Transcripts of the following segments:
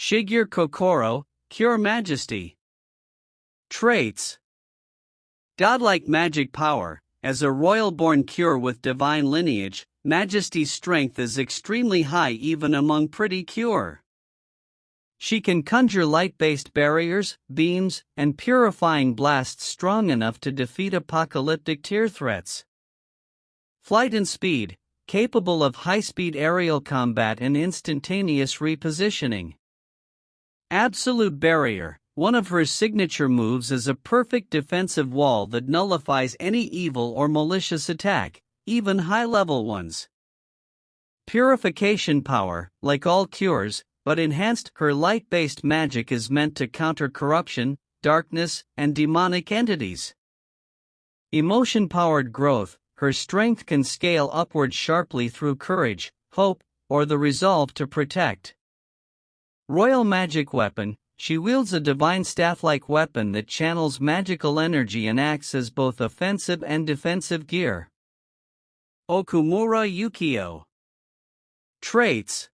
Shigure Kokoro, Cure Majesty. Traits: godlike magic power. As a royal-born cure with divine lineage, Majesty's strength is extremely high even among pretty cure. She can conjure light-based barriers, beams, and purifying blasts strong enough to defeat apocalyptic tier threats. Flight and speed, capable of high-speed aerial combat and instantaneous repositioning. Absolute barrier. One of her signature moves is a perfect defensive wall that nullifies any evil or malicious attack, even high-level ones. Purification power, like all cures, but enhanced. Her light-based magic is meant to counter corruption, darkness, and demonic entities. Emotion-powered growth. Her strength can scale upward sharply through courage, hope, or the resolve to protect. Royal magic weapon. She wields a divine staff-like weapon that channels magical energy and acts as both offensive and defensive gear. Okumura Yukio. Traits: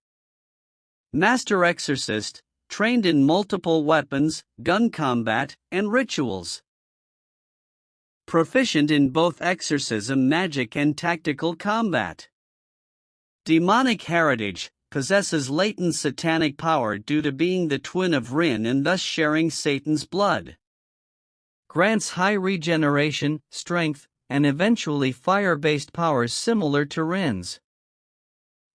master exorcist, trained in multiple weapons, gun combat, and rituals. Proficient in both exorcism magic and tactical combat. Demonic heritage. Possesses latent satanic power due to being the twin of Rin and thus sharing Satan's blood. Grants high regeneration, strength, and eventually fire-based powers similar to Rin's.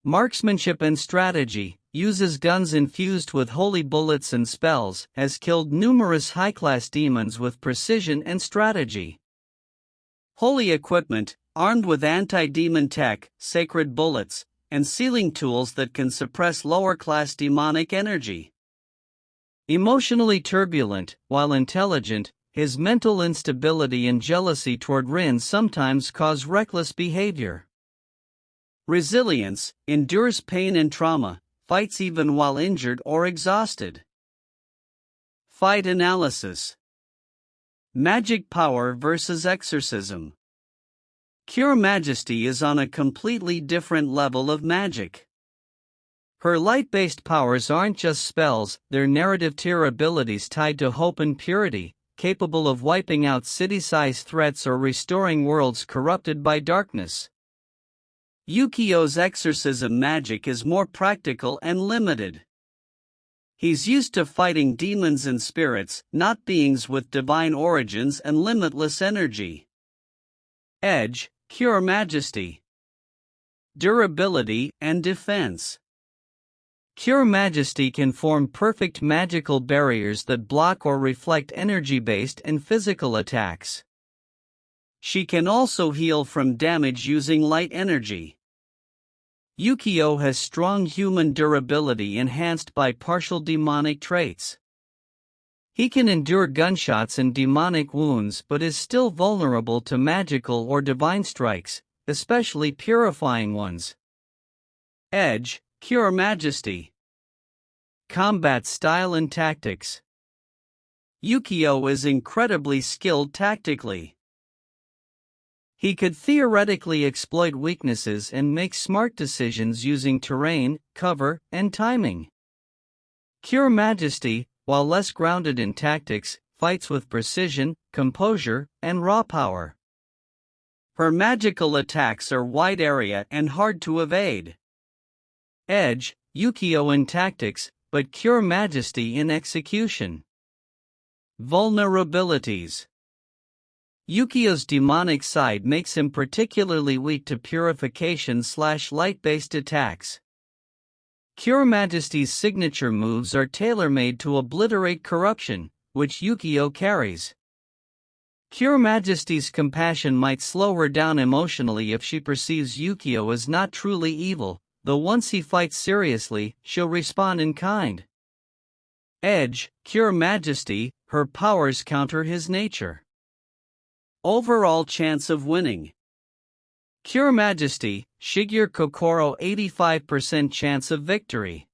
Marksmanship and strategy. Uses guns infused with holy bullets and spells. Has killed numerous high-class demons with precision and strategy. Holy equipment. Armed with anti-demon tech, sacred bullets, and sealing tools that can suppress lower-class demonic energy. Emotionally turbulent. While intelligent, his mental instability and jealousy toward Rin sometimes cause reckless behavior. Resilience. Endures pain and trauma, fights even while injured or exhausted. Fight analysis. Magic power versus exorcism. Cure Majesty is on a completely different level of magic. Her light-based powers aren't just spells, they're narrative tier abilities tied to hope and purity, capable of wiping out city-size threats or restoring worlds corrupted by darkness. Yukio's exorcism magic is more practical and limited. He's used to fighting demons and spirits, not beings with divine origins and limitless energy. Edge, Cure Majesty. Durability and defense. Cure Majesty can form perfect magical barriers that block or reflect energy-based and physical attacks. She can also heal from damage using light energy. Yukio has strong human durability enhanced by partial demonic traits. He can endure gunshots and demonic wounds but is still vulnerable to magical or divine strikes, especially purifying ones. Edge, Cure Majesty. Combat style and tactics. Yukio is incredibly skilled tactically. He could theoretically exploit weaknesses and make smart decisions using terrain, cover, and timing. Cure Majesty, while less grounded in tactics, fights with precision, composure, and raw power. Her magical attacks are wide area and hard to evade. Edge, Yukio in tactics, but Cure Majesty in execution. Vulnerabilities. Yukio's demonic side makes him particularly weak to purification/light-based attacks. Cure Majesty's signature moves are tailor-made to obliterate corruption, which Yukio carries. Cure Majesty's compassion might slow her down emotionally if she perceives Yukio as not truly evil, though once he fights seriously, she'll respond in kind. Edge, Cure Majesty, her powers counter his nature. Overall chance of winning. Cure Majesty, Shigure Kokoro 85% chance of victory.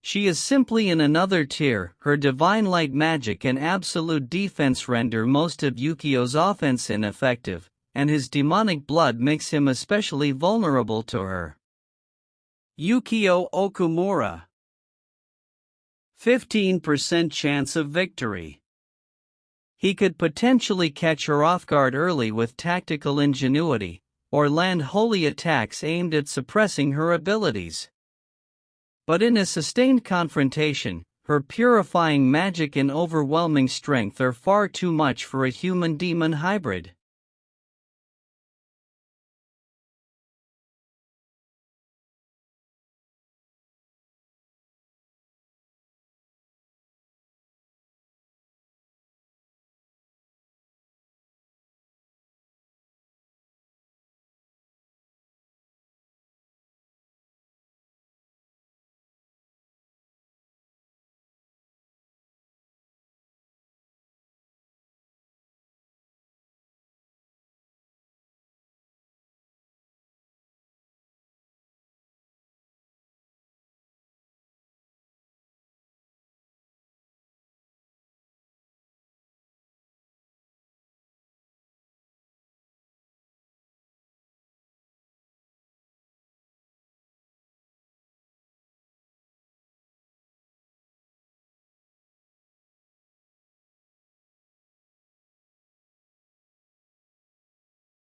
She is simply in another tier. Her divine light magic and absolute defense render most of Yukio's offense ineffective, and his demonic blood makes him especially vulnerable to her. Yukio Okumura. 15% chance of victory. He could potentially catch her off guard early with tactical ingenuity, or land holy attacks aimed at suppressing her abilities. But in a sustained confrontation, her purifying magic and overwhelming strength are far too much for a human-demon hybrid.